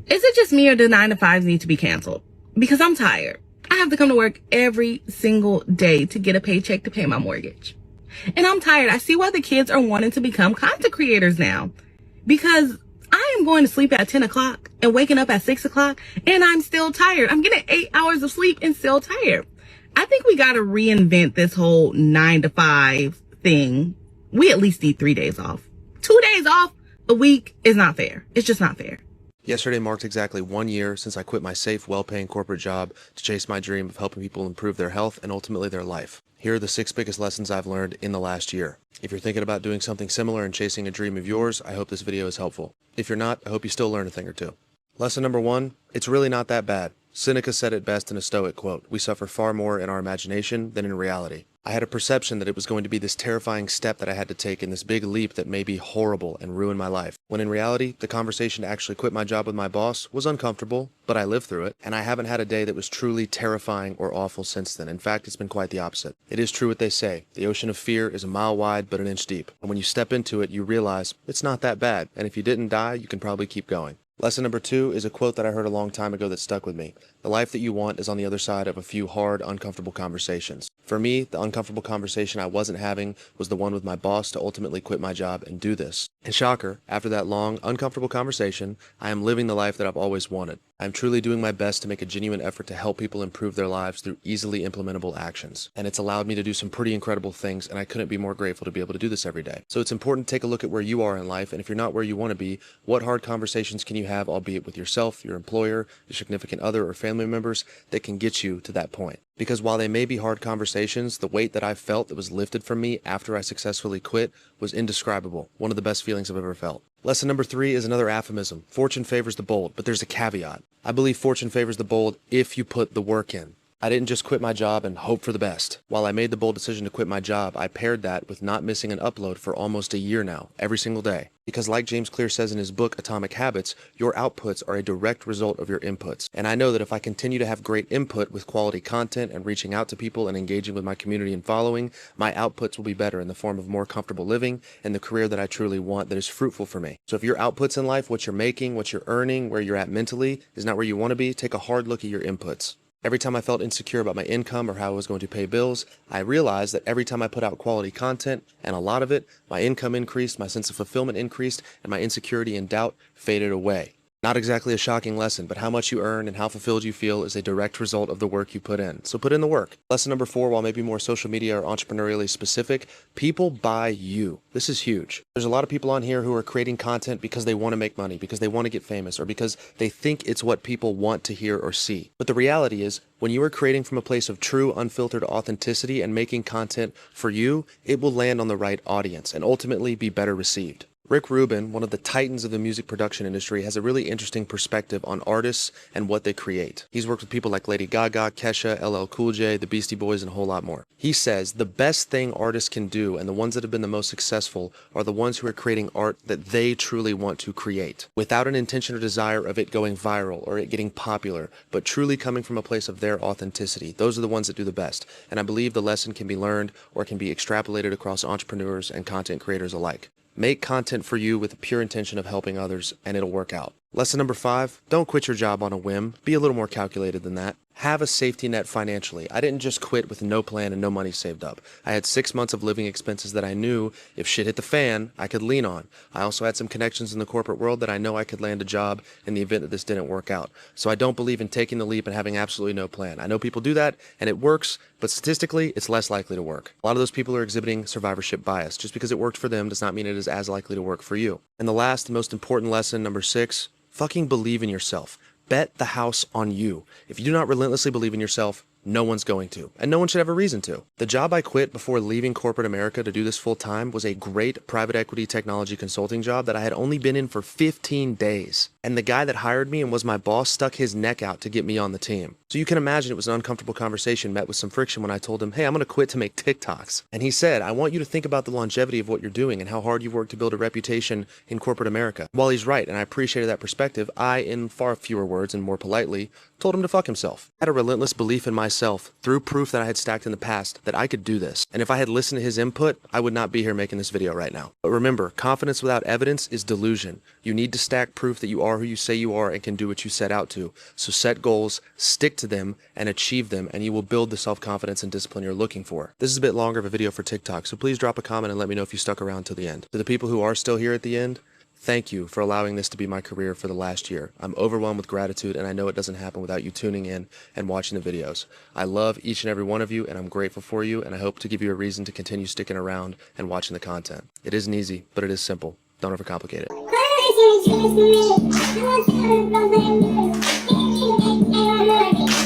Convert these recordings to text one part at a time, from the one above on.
Is it just me or do 9 to 5s need to be canceled? Because I'm tired. I have to come to work every single day to get a paycheck to pay my mortgage. And I'm tired. I see why the kids are wanting to become content creators now. Because I am going to sleep at 10 o'clock and waking up at 6 o'clock and I'm still tired. I'm getting 8 hours of sleep and still tired. I think we got to reinvent this whole 9 to 5 thing. We at least need 3 days off. 2 days off a week is not fair. It's just not fair. Yesterday marked exactly 1 year since I quit my safe, well-paying corporate job to chase my dream of helping people improve their health and ultimately their life. Here are the 6 biggest lessons I've learned in the last year. If you're thinking about doing something similar and chasing a dream of yours, I hope this video is helpful. If you're not, I hope you still learn a thing or two. Lesson number 1, it's really not that bad. Seneca said it best in a Stoic quote, "We suffer far more in our imagination than in reality." I had a perception that it was going to be this terrifying step that I had to take in this big leap that may be horrible and ruin my life. When in reality, the conversation to actually quit my job with my boss was uncomfortable, but I lived through it, and I haven't had a day that was truly terrifying or awful since then. In fact, it's been quite the opposite. It is true what they say. The ocean of fear is a mile wide, but an inch deep. And when you step into it, you realize it's not that bad, and if you didn't die, you can probably keep going. Lesson number 2 is a quote that I heard a long time ago that stuck with me. The life that you want is on the other side of a few hard, uncomfortable conversations. For me, the uncomfortable conversation I wasn't having was the one with my boss to ultimately quit my job and do this. And shocker, after that long, uncomfortable conversation, I am living the life that I've always wanted. I am truly doing my best to make a genuine effort to help people improve their lives through easily implementable actions. And it's allowed me to do some pretty incredible things, and I couldn't be more grateful to be able to do this every day. So it's important to take a look at where you are in life, and if you're not where you want to be, what hard conversations can you have, albeit with yourself, your employer, your significant other, or family members, that can get you to that point. Because while they may be hard conversations, the weight that I felt that was lifted from me after I successfully quit was indescribable. One of the best feelings I've ever felt. Lesson number 3 is another aphorism. Fortune favors the bold, but there's a caveat. I believe fortune favors the bold if you put the work in. I didn't just quit my job and hope for the best. While I made the bold decision to quit my job, I paired that with not missing an upload for almost a year now, every single day. Because like James Clear says in his book, Atomic Habits, your outputs are a direct result of your inputs. And I know that if I continue to have great input with quality content and reaching out to people and engaging with my community and following, my outputs will be better in the form of more comfortable living and the career that I truly want that is fruitful for me. So if your outputs in life, what you're making, what you're earning, where you're at mentally, is not where you want to be, take a hard look at your inputs. Every time I felt insecure about my income or how I was going to pay bills, I realized that every time I put out quality content, and a lot of it, my income increased, my sense of fulfillment increased, and my insecurity and doubt faded away. Not exactly a shocking lesson, but how much you earn and how fulfilled you feel is a direct result of the work you put in. So put in the work. Lesson number 4, while maybe more social media or entrepreneurially specific, people buy you. This is huge. There's a lot of people on here who are creating content because they want to make money, because they want to get famous, or because they think it's what people want to hear or see. But the reality is, when you are creating from a place of true, unfiltered authenticity and making content for you, it will land on the right audience and ultimately be better received. Rick Rubin, one of the titans of the music production industry, has a really interesting perspective on artists and what they create. He's worked with people like Lady Gaga, Kesha, LL Cool J, the Beastie Boys, and a whole lot more. He says the best thing artists can do, and the ones that have been the most successful, are the ones who are creating art that they truly want to create, without an intention or desire of it going viral or it getting popular, but truly coming from a place of their authenticity. Those are the ones that do the best, and I believe the lesson can be learned or can be extrapolated across entrepreneurs and content creators alike. Make content for you with the pure intention of helping others, and it'll work out. Lesson number 5, don't quit your job on a whim. Be a little more calculated than that. Have a safety net financially. I didn't just quit with no plan and no money saved up. I had 6 months of living expenses that I knew if shit hit the fan, I could lean on. I also had some connections in the corporate world that I know I could land a job in the event that this didn't work out. So I don't believe in taking the leap and having absolutely no plan. I know people do that and it works, but statistically, it's less likely to work. A lot of those people are exhibiting survivorship bias. Just because it worked for them does not mean it is as likely to work for you. And the last, most important lesson, number 6, fucking believe in yourself. Bet the house on you. If you do not relentlessly believe in yourself, no one's going to, and no one should have a reason to. The job I quit before leaving corporate America to do this full time was a great private equity technology consulting job that I had only been in for 15 days. And the guy that hired me and was my boss stuck his neck out to get me on the team. So you can imagine it was an uncomfortable conversation met with some friction when I told him, hey, I'm going to quit to make TikToks. And he said, I want you to think about the longevity of what you're doing and how hard you've worked to build a reputation in corporate America. While he's right, and I appreciated that perspective, I, in far fewer words and more politely, told him to fuck himself. I had a relentless belief in myself myself, through proof that I had stacked in the past, that I could do this. And if I had listened to his input, I would not be here making this video right now. But remember, confidence without evidence is delusion. You need to stack proof that you are who you say you are and can do what you set out to. So set goals, stick to them, and achieve them, and you will build the self-confidence and discipline you're looking for. This is a bit longer of a video for TikTok, so please drop a comment and let me know if you stuck around till the end. To the people who are still here at the end, thank you for allowing this to be my career for the last year. I'm overwhelmed with gratitude, and I know it doesn't happen without you tuning in and watching the videos. I love each and every one of you, and I'm grateful for you, and I hope to give you a reason to continue sticking around and watching the content. It isn't easy, but it is simple. Don't overcomplicate it.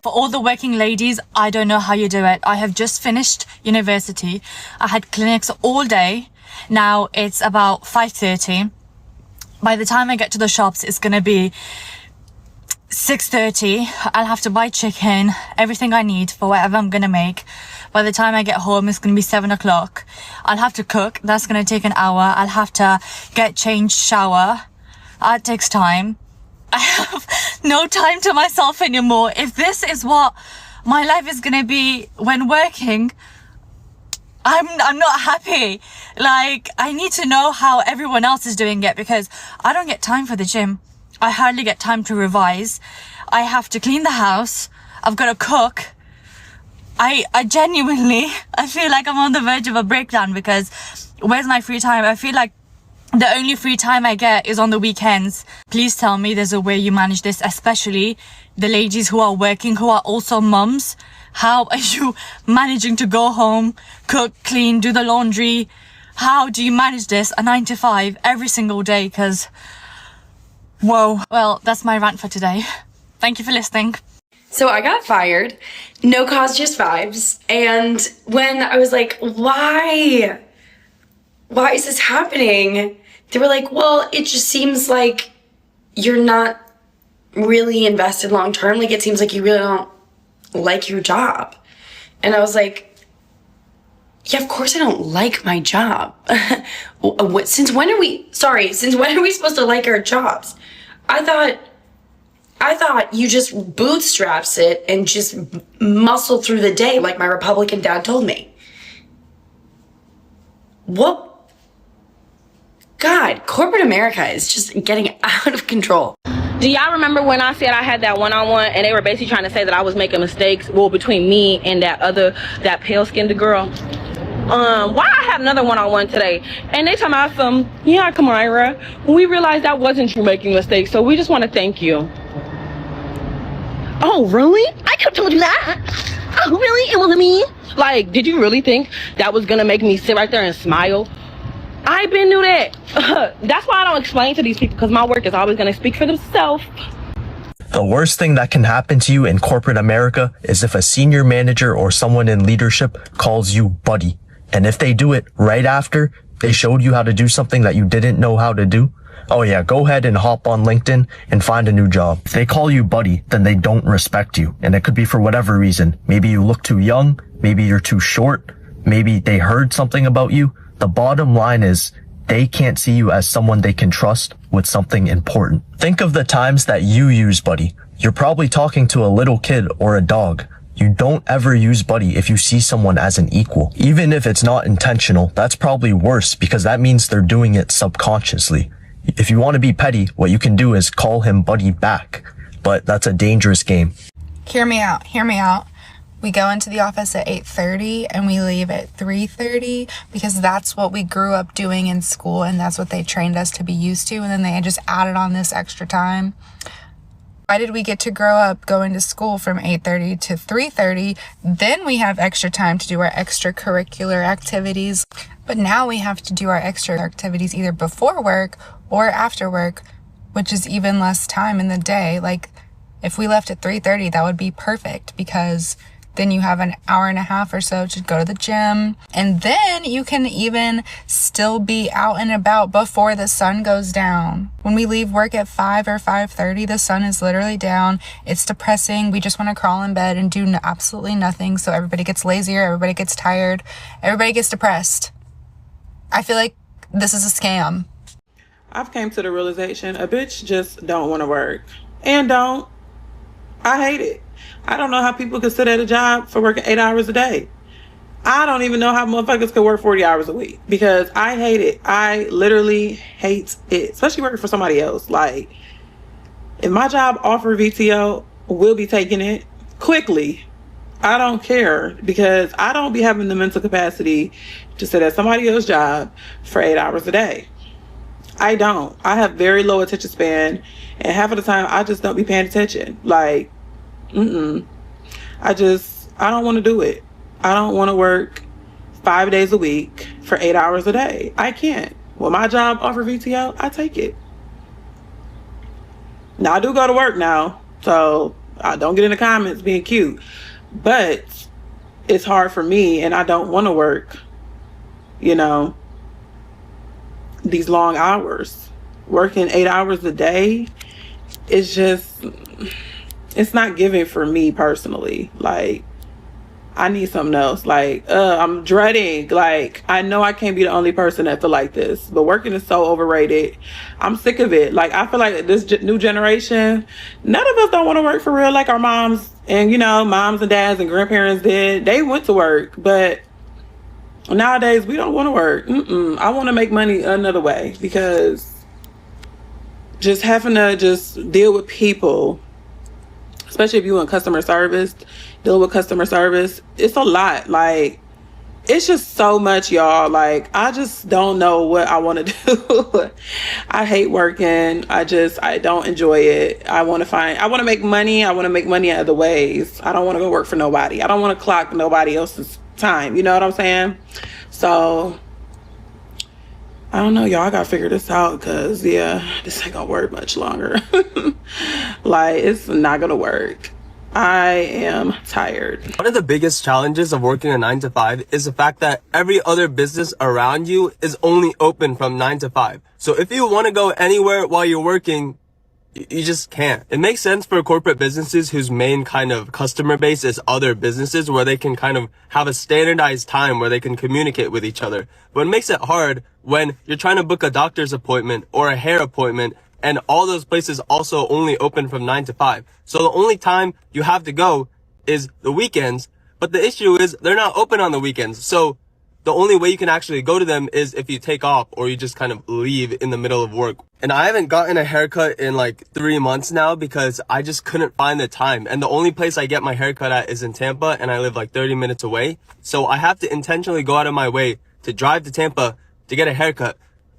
For all the working ladies, I don't know how you do it. I have just finished university. I had clinics all day. Now it's about 5:30. By the time I get to the shops, it's going to be 6:30. I'll have to buy chicken, everything I need for whatever I'm going to make. By the time I get home, it's going to be 7 o'clock. I'll have to cook. That's going to take an hour. I'll have to get changed, shower. That takes time. I have no time to myself anymore. If this is what my life is going to be when working, I'm not happy. Like, I need to know how everyone else is doing it, because I don't get time for the gym. I hardly get time to revise. I have to clean the house. I've got to cook. I genuinely, I feel like I'm on the verge of a breakdown, because where's my free time? I feel like the only free time I get is on the weekends. Please tell me there's a way you manage this, especially the ladies who are working, who are also mums. How are you managing to go home, cook, clean, do the laundry? How do you manage this, a 9 to 5 every single day? Because, whoa. Well, that's my rant for today. Thank you for listening. So I got fired, no cause, just vibes. And when I was like, why is this happening? They were like, well, it just seems like you're not really invested long term. Like, it seems like you really don't like your job. And I was like, yeah, of course I don't like my job. Since when are we supposed to like our jobs? I thought you just bootstraps it and just muscle through the day like my Republican dad told me. What? God, corporate America is just getting out of control. Do y'all remember when I said I had that one-on-one and they were basically trying to say that I was making mistakes, well, between me and that pale-skinned girl? Why I had another one-on-one today, and they talking about yeah, Kamira, we realized that wasn't you making mistakes, so we just want to thank you. Oh, really? I could have told you that. Oh, really? It wasn't me? Like, did you really think that was gonna make me sit right there and smile? I been knew that. That's why I don't explain to these people, because my work is always gonna speak for themselves. The worst thing that can happen to you in corporate America is if a senior manager or someone in leadership calls you buddy. And if they do it right after they showed you how to do something that you didn't know how to do, oh yeah, go ahead and hop on LinkedIn and find a new job. If they call you buddy, then they don't respect you. And it could be for whatever reason. Maybe you look too young. Maybe you're too short. Maybe they heard something about you. The bottom line is they can't see you as someone they can trust with something important. Think of the times that you use buddy. You're probably talking to a little kid or a dog. You don't ever use buddy if you see someone as an equal. Even if it's not intentional, that's probably worse, because that means they're doing it subconsciously. If you want to be petty, what you can do is call him buddy back. But that's a dangerous game. Hear me out. We go into the office at 8:30 and we leave at 3:30, because that's what we grew up doing in school and that's what they trained us to be used to, and then they just added on this extra time. Why did we get to grow up going to school from 8:30 to 3:30? Then we have extra time to do our extracurricular activities. But now we have to do our extra activities either before work or after work, which is even less time in the day. Like, if we left at 3:30, that would be perfect, because then you have an hour and a half or so to go to the gym. And then you can even still be out and about before the sun goes down. When we leave work at 5 or 5:30, the sun is literally down. It's depressing. We just want to crawl in bed and do absolutely nothing. So everybody gets lazier. Everybody gets tired. Everybody gets depressed. I feel like this is a scam. I've came to the realization a bitch just don't want to work. And don't I hate it. I don't know how people can sit at a job for working 8 hours a day. I don't even know how motherfuckers could work 40 hours a week because I hate it. I literally hate it, especially working for somebody else. Like, if my job offer VTO, we'll be taking it quickly. I don't care because I don't be having the mental capacity to sit at somebody else's job for 8 hours a day. I don't. I have very low attention span, and half of the time I just don't be paying attention. Like, I don't want to do it. I don't want to work 5 days a week for 8 hours a day. I can't. When my job offer VTO, I take it. Now, I do go to work now, so I don't get in the comments being cute. But it's hard for me, and I don't want to work, these long hours. Working 8 hours a day, it's not giving for me personally. Like, I need something else. Like, I'm dreading. Like, I know I can't be the only person that feel like this, but working is so overrated. I'm sick of it. Like, I feel like this new generation, none of us don't want to work for real like our moms and, moms and dads and grandparents did. They went to work, but nowadays we don't want to work. I want to make money another way because just having to just deal with people, especially if you want customer service, dealing with customer service, it's a lot. Like, it's just so much, y'all. Like, I just don't know what I want to do. I hate working. I don't enjoy it. I want to make money. I want to make money in other ways. I don't want to go work for nobody. I don't want to clock nobody else's time. You know what I'm saying? So, I don't know, y'all. I gotta figure this out because, this ain't gonna work much longer. Like, it's not gonna work. I am tired. One of the biggest challenges of working a 9 to 5 is the fact that every other business around you is only open from 9 to 5. So if you want to go anywhere while you're working, you just can't. It makes sense for corporate businesses whose main kind of customer base is other businesses where they can kind of have a standardized time where they can communicate with each other. But it makes it hard when you're trying to book a doctor's appointment or a hair appointment, and all those places also only open from 9 to 5. So the only time you have to go is the weekends, but the issue is they're not open on the weekends. So the only way you can actually go to them is if you take off or you just kind of leave in the middle of work. And I haven't gotten a haircut in like 3 months now because I just couldn't find the time. And the only place I get my haircut at is in Tampa, and I live like 30 minutes away. So I have to intentionally go out of my way to drive to Tampa to get a haircut.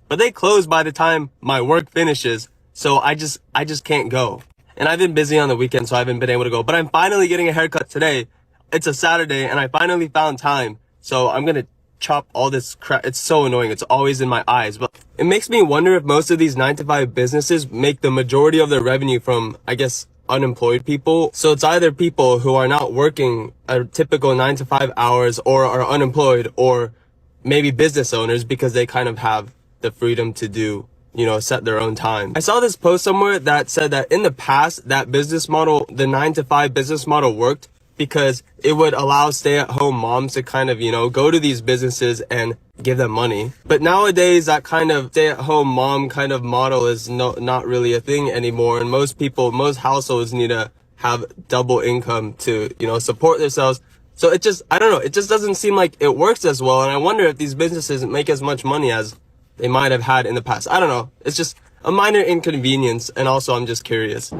But they close by the time my work finishes. So I just can't go. And I've been busy on the weekend, so I haven't been able to go. But I'm finally getting a haircut today. It's a Saturday, and I finally found time. So I'm gonna chop all this crap. It's so annoying. It's always in my eyes. But it makes me wonder if most of these 9 to 5 businesses make the majority of their revenue from, I guess, unemployed people. So it's either people who are not working a typical 9 to 5 hours or are unemployed, or maybe business owners because they kind of have the freedom to do, set their own time. I saw this post somewhere that said that in the past, that business model, the 9 to 5 business model worked because it would allow stay-at-home moms to kind of, go to these businesses and give them money. But nowadays, that kind of stay-at-home mom kind of model is not really a thing anymore. And most households need to have double income to, support themselves. So I don't know, it just doesn't seem like it works as well. And I wonder if these businesses make as much money as they might have had in the past. I don't know. It's just a minor inconvenience. And also, I'm just curious.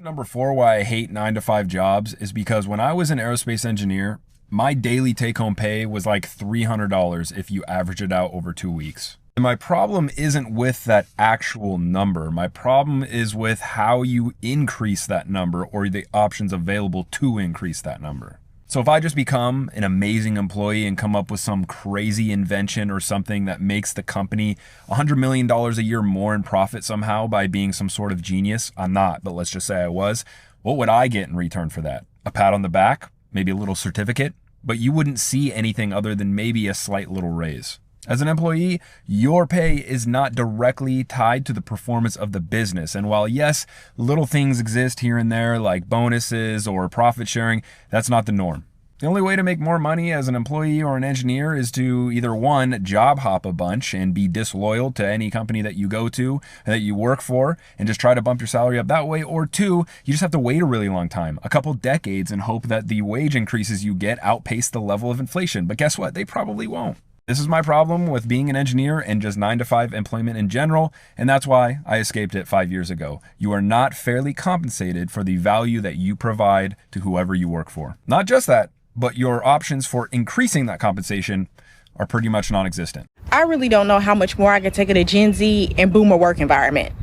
Number 4, why I hate 9 to 5 jobs is because when I was an aerospace engineer, my daily take-home pay was like $300 if you average it out over 2 weeks. And my problem isn't with that actual number. My problem is with how you increase that number or the options available to increase that number. So if I just become an amazing employee and come up with some crazy invention or something that makes the company $100 million a year more in profit somehow by being some sort of genius, I'm not, but let's just say I was, what would I get in return for that? A pat on the back? Maybe a little certificate? But you wouldn't see anything other than maybe a slight little raise. As an employee, your pay is not directly tied to the performance of the business. And while yes, little things exist here and there like bonuses or profit sharing, that's not the norm. The only way to make more money as an employee or an engineer is to either one, job hop a bunch and be disloyal to any company that you go to, that you work for, and just try to bump your salary up that way, or two, you just have to wait a really long time, a couple decades, and hope that the wage increases you get outpace the level of inflation. But guess what? They probably won't. This is my problem with being an engineer and just 9-to-5 employment in general, and that's why I escaped it 5 years ago. You are not fairly compensated for the value that you provide to whoever you work for. Not just that, but your options for increasing that compensation are pretty much non-existent. I really don't know how much more I could take of a Gen Z and boomer work environment.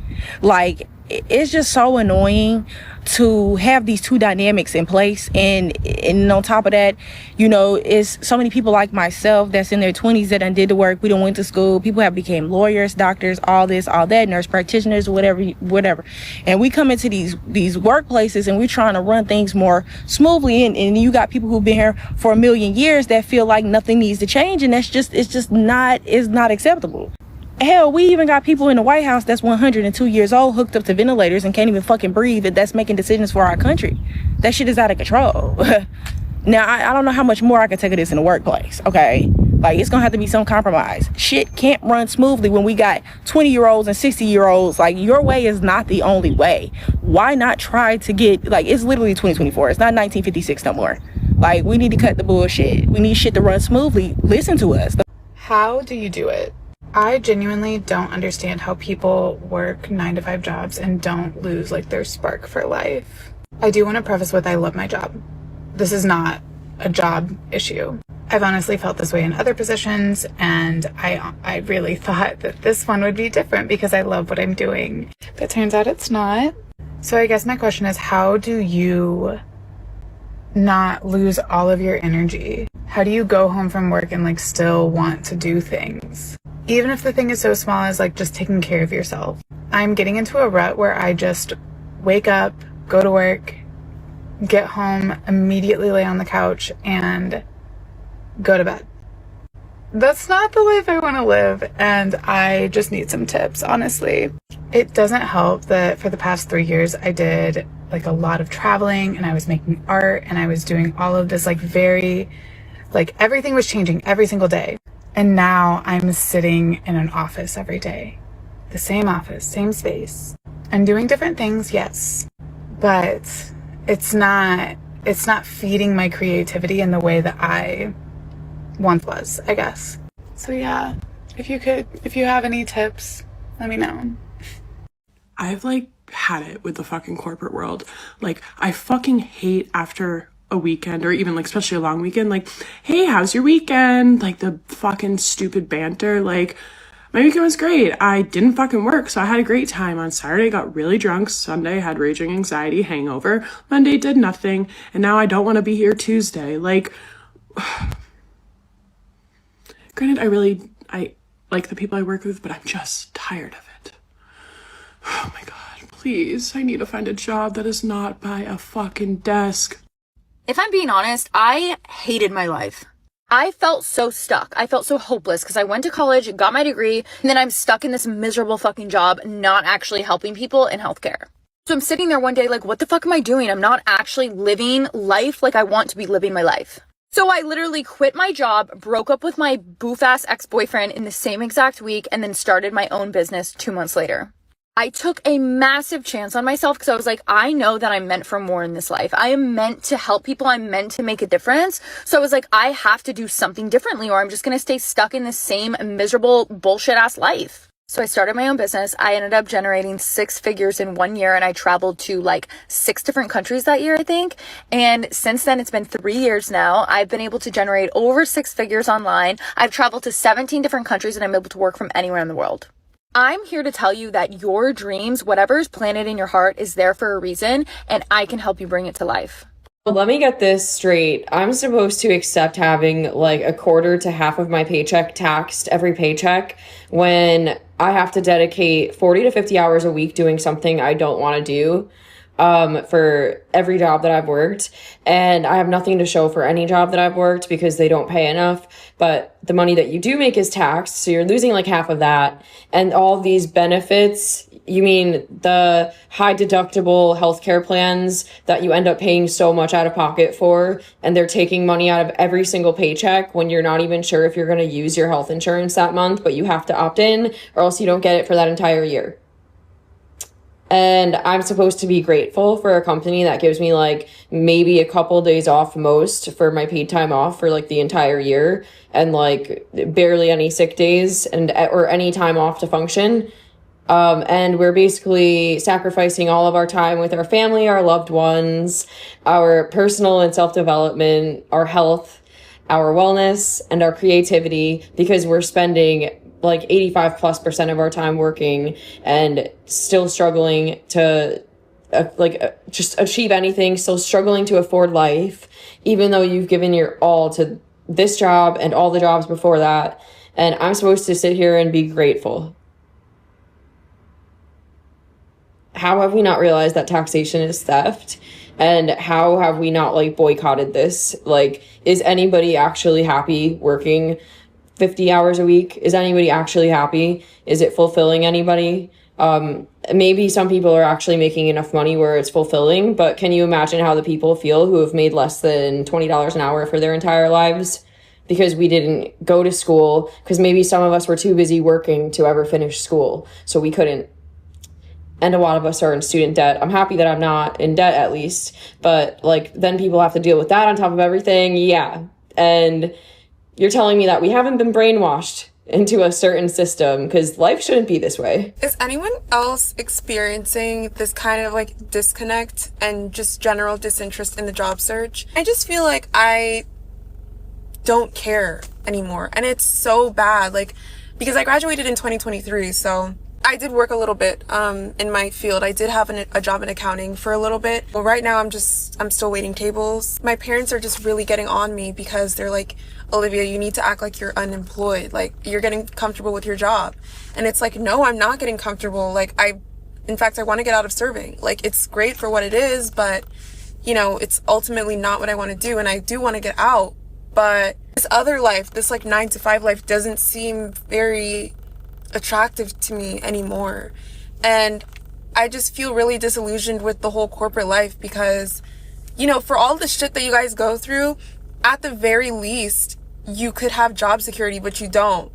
Like, it's just so annoying to have these two dynamics in place, and on top of that, you know, it's so many people like myself that's in their 20s that done did the work. We done went to school. People have became lawyers, doctors, all this, all that, nurse practitioners, whatever. And we come into these workplaces and we're trying to run things more smoothly, and you got people who've been here for a million years that feel like nothing needs to change, and it's not acceptable. Hell, we even got people in the White House that's 102 years old, hooked up to ventilators and can't even fucking breathe, that's making decisions for our country. That shit is out of control. Now, I don't know how much more I can take of this in the workplace, okay? Like, it's gonna have to be some compromise. Shit can't run smoothly when we got 20-year-olds and 60-year-olds. Like, your way is not the only way. Why not try to get, like, it's literally 2024. It's not 1956 no more. Like, we need to cut the bullshit. We need shit to run smoothly. Listen to us. How do you do it? I genuinely don't understand how people work 9-to-5 jobs and don't lose like their spark for life. I do want to preface with I love my job. This is not a job issue. I've honestly felt this way in other positions, and I really thought that this one would be different because I love what I'm doing. But turns out it's not. So I guess my question is, how do you not lose all of your energy? How do you go home from work and like still want to do things? Even if the thing is so small as like just taking care of yourself. I'm getting into a rut where I just wake up, go to work, get home, immediately lay on the couch and go to bed. That's not the life I want to live, and I just need some tips, honestly. It doesn't help that for the past 3 years I did like a lot of traveling, and I was making art, and I was doing all of this like everything was changing every single day. And now I'm sitting in an office every day. The same office, same space. I'm doing different things, yes. But it's not feeding my creativity in the way that I once was, I guess. So yeah, if you have any tips, let me know. I've like had it with the fucking corporate world. Like, I fucking hate after a weekend, or even like especially a long weekend, like, hey, how's your weekend? Like the fucking stupid banter. Like, my weekend was great. I didn't fucking work, so I had a great time. On Saturday, got really drunk. Sunday, had raging anxiety, hangover. Monday, did nothing. And now I don't want to be here Tuesday. Like, granted, I like the people I work with, but I'm just tired of it. Oh my God, please. I need to find a job that is not by a fucking desk. If I'm being honest, I hated my life. I felt so stuck. I felt so hopeless because I went to college, got my degree, and then I'm stuck in this miserable fucking job, not actually helping people in healthcare. So I'm sitting there one day like, what the fuck am I doing? I'm not actually living life like I want to be living my life. So I literally quit my job, broke up with my boof-ass ex-boyfriend in the same exact week, and then started my own business 2 months later. I took a massive chance on myself because I was like, I know that I'm meant for more in this life. I am meant to help people. I'm meant to make a difference. So I was like, I have to do something differently or I'm just going to stay stuck in the same miserable bullshit ass life. So I started my own business. I ended up generating 6 figures in 1 year, and I traveled to like 6 different countries that year, I think. And since then, it's been 3 years now. I've been able to generate over 6 figures online. I've traveled to 17 different countries, and I'm able to work from anywhere in the world. I'm here to tell you that your dreams, whatever's planted in your heart, is there for a reason, and I can help you bring it to life. Well, let me get this straight. I'm supposed to accept having like a quarter to half of my paycheck taxed every paycheck when I have to dedicate 40 to 50 hours a week doing something I don't want to do for every job that I've worked. And I have nothing to show for any job that I've worked because they don't pay enough. But the money that you do make is taxed. So you're losing like half of that. And all these benefits You mean the high deductible healthcare plans that you end up paying so much out of pocket for, and they're taking money out of every single paycheck when you're not even sure if you're going to use your health insurance that month, but you have to opt in or else you don't get it for that entire year. And I'm supposed to be grateful for a company that gives me like maybe a couple days off most for my paid time off for like the entire year, and like barely any sick days or any time off to function. And we're basically sacrificing all of our time with our family, our loved ones, our personal and self-development, our health, our wellness, and our creativity, because we're spending like 85+% of our time working and still struggling to just achieve anything, still struggling to afford life, even though you've given your all to this job and all the jobs before that. And I'm supposed to sit here and be grateful. How have we not realized that taxation is theft? And how have we not like boycotted this? Like, is anybody actually happy working 50 hours a week? Is anybody actually happy? Is it fulfilling anybody? Maybe some people are actually making enough money where it's fulfilling, but can you imagine how the people feel who have made less than $20 an hour for their entire lives? Because we didn't go to school, because maybe some of us were too busy working to ever finish school, so we couldn't. And a lot of us are in student debt. I'm happy that I'm not in debt, at least, but like then people have to deal with that on top of everything. Yeah. And you're telling me that we haven't been brainwashed into a certain system, because life shouldn't be this way. Is anyone else experiencing this kind of like disconnect and just general disinterest in the job search? I just feel like I don't care anymore, and it's so bad, like, because I graduated in 2023, so I did work a little bit in my field. I did have a job in accounting for a little bit. Well, right now I'm still waiting tables. My parents are just really getting on me because they're like, Olivia, you need to act like you're unemployed. Like, you're getting comfortable with your job. And it's like, no, I'm not getting comfortable. Like, in fact, I want to get out of serving. Like, it's great for what it is, but, you know, it's ultimately not what I want to do. And I do want to get out. But this other life, this like 9-to-5 life, doesn't seem very attractive to me anymore. And I just feel really disillusioned with the whole corporate life because, you know, for all the shit that you guys go through, at the very least, you could have job security, but you don't.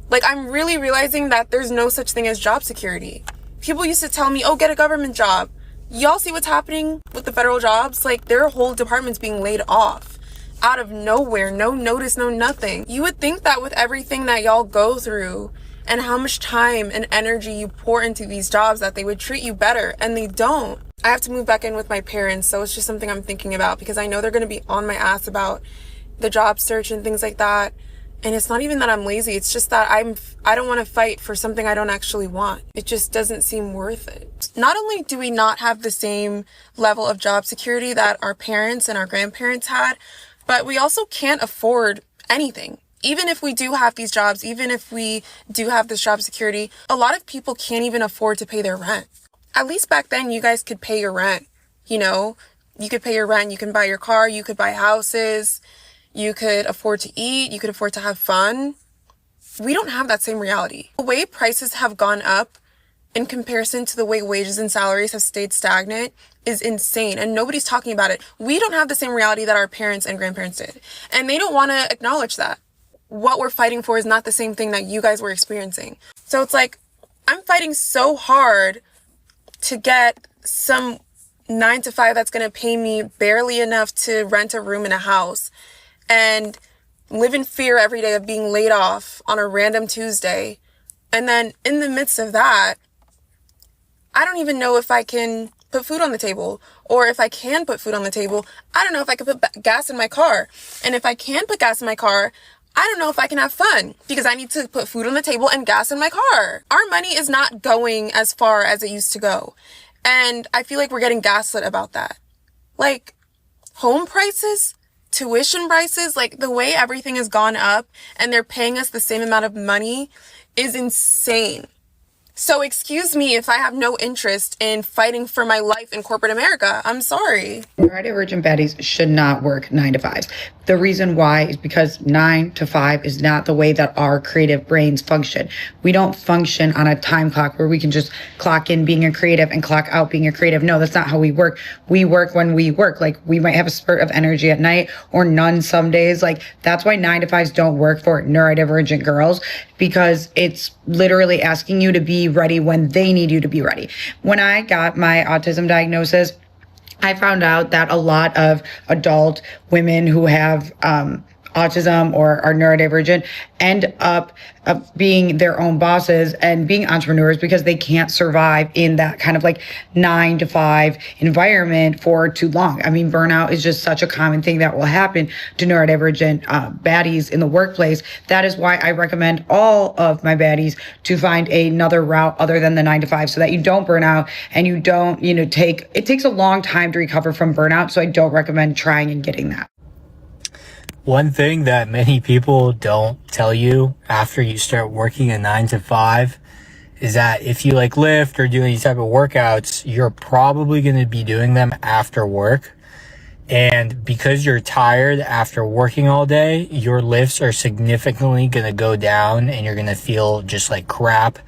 Like, I'm really realizing that there's no such thing as job security. People used to tell me, oh, get a government job. Y'all see what's happening with the federal jobs? Like, there are whole departments being laid off out of nowhere, no notice, no nothing. You would think that with everything that y'all go through and how much time and energy you pour into these jobs that they would treat you better, and they don't. I have to move back in with my parents, so it's just something I'm thinking about because I know they're going to be on my ass about the job search and things like that. And it's not even that I'm lazy, it's just that I don't want to fight for something I don't actually want. It just doesn't seem worth it. Not only do we not have the same level of job security that our parents and our grandparents had, but we also can't afford anything. Even if we do have these jobs, even if we do have this job security, a lot of people can't even afford to pay their rent. At least back then, you guys could pay your rent. You know, you could pay your rent, you can buy your car, you could buy houses, you could afford to eat, you could afford to have fun. We don't have that same reality. The way prices have gone up in comparison to the way wages and salaries have stayed stagnant is insane, and nobody's talking about it. We don't have the same reality that our parents and grandparents did, and they don't want to acknowledge that. What we're fighting for is not the same thing that you guys were experiencing. So it's like, I'm fighting so hard to get some 9-to-5 that's going to pay me barely enough to rent a room in a house and live in fear every day of being laid off on a random Tuesday. And then in the midst of that, I don't even know if I can put food on the table, or if I can put food on the table, I don't know if I can put gas in my car. And if I can put gas in my car, I don't know if I can have fun because I need to put food on the table and gas in my car. Our money is not going as far as it used to go. And I feel like we're getting gaslit about that. Like, home prices, tuition prices, like the way everything has gone up and they're paying us the same amount of money is insane. So excuse me if I have no interest in fighting for my life in corporate America. I'm sorry. Neurodivergent baddies should not work 9 to 5. The reason why is because 9 to 5 is not the way that our creative brains function. We don't function on a time clock where we can just clock in being a creative and clock out being a creative. No, that's not how we work. We work when we work. Like, we might have a spurt of energy at night or none some days. Like, that's why 9 to 5s don't work for neurodivergent girls, because it's literally asking you to be ready when they need you to be ready. When I got my autism diagnosis, I found out that a lot of adult women who have autism or are neurodivergent end up being their own bosses and being entrepreneurs because they can't survive in that kind of like 9 to 5 environment for too long. I mean, burnout is just such a common thing that will happen to neurodivergent baddies in the workplace. That is why I recommend all of my baddies to find another route other than the 9 to 5 so that you don't burn out and you don't, it takes a long time to recover from burnout. So I don't recommend trying and getting that. One thing that many people don't tell you after you start working a 9 to 5 is that if you like lift or do any type of workouts, you're probably going to be doing them after work. And because you're tired after working all day, your lifts are significantly going to go down and you're going to feel just like crap.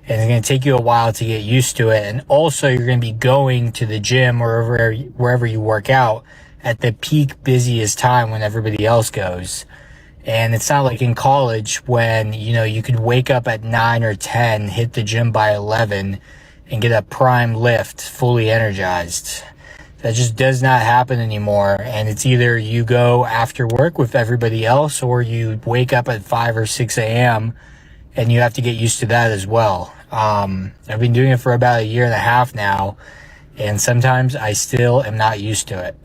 And it's going to take you a while to get used to it. And also you're going to be going to the gym or wherever you work out at the peak busiest time when everybody else goes. And it's not like in college when, you could wake up at 9 or 10, hit the gym by 11 and get a prime lift fully energized. That just does not happen anymore. And it's either you go after work with everybody else or you wake up at 5 or 6 a.m. and you have to get used to that as well. I've been doing it for about 1.5 years now, and sometimes I still am not used to it.